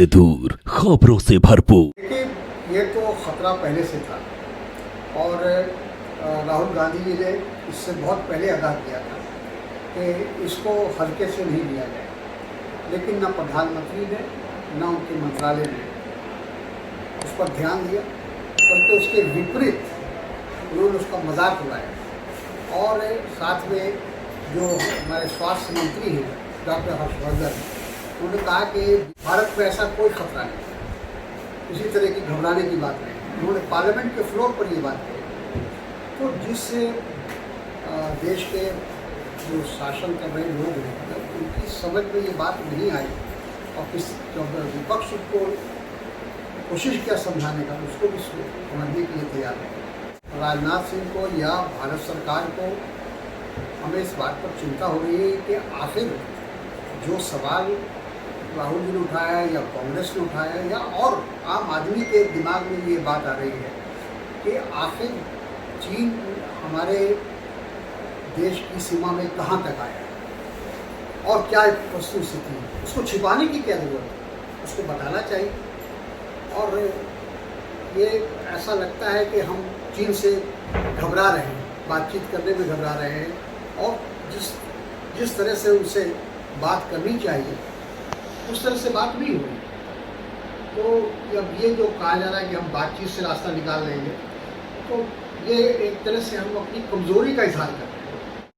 से दूर, खबरों से भरपूर। देखिए, ये तो खतरा पहले से था और राहुल गांधी जी ने इससे बहुत पहले आगाह किया था कि इसको हल्के से नहीं लिया जाए, लेकिन न प्रधानमंत्री ने न उनके मंत्रालय ने उस पर ध्यान दिया, बल्कि उसके विपरीत उन्होंने उसका मजाक उड़ाया। और साथ में जो हमारे स्वास्थ्य मंत्री हैं डॉक्टर हर्षवर्धन, उन्होंने कहा कि भारत में ऐसा कोई खतरा नहीं, किसी तरह की घबराने की बात नहीं। उन्होंने पार्लियामेंट के फ्लोर पर ये बात कही। तो जिस देश के जो शासन कर रहे लोग हैं उनकी समझ में ये बात नहीं आई और जब विपक्ष को कोशिश किया समझाने का, उसको भी समझने के लिए तैयार है। राजनाथ सिंह को या भारत सरकार को हमें इस बात पर चिंता हो रही है कि आखिर जो सवाल राहुल जी ने उठाया या कांग्रेस ने उठाया या और आम आदमी के दिमाग में ये बात आ रही है कि आखिर चीन हमारे देश की सीमा में कहाँ तक आया और क्या वस्तु स्थिति है, उसको छिपाने की क्या जरूरत है, उसको बताना चाहिए। और ये ऐसा लगता है कि हम चीन से घबरा रहे हैं, बातचीत करने में घबरा रहे हैं और जिस तरह से उनसे बात करनी चाहिए उस तरह से बात नहीं हुई। तो अब ये जो कहा जा रहा है कि हम बातचीत से रास्ता निकाल लेंगे, तो ये एक तरह से हम अपनी कमज़ोरी का इजहार करते हैं।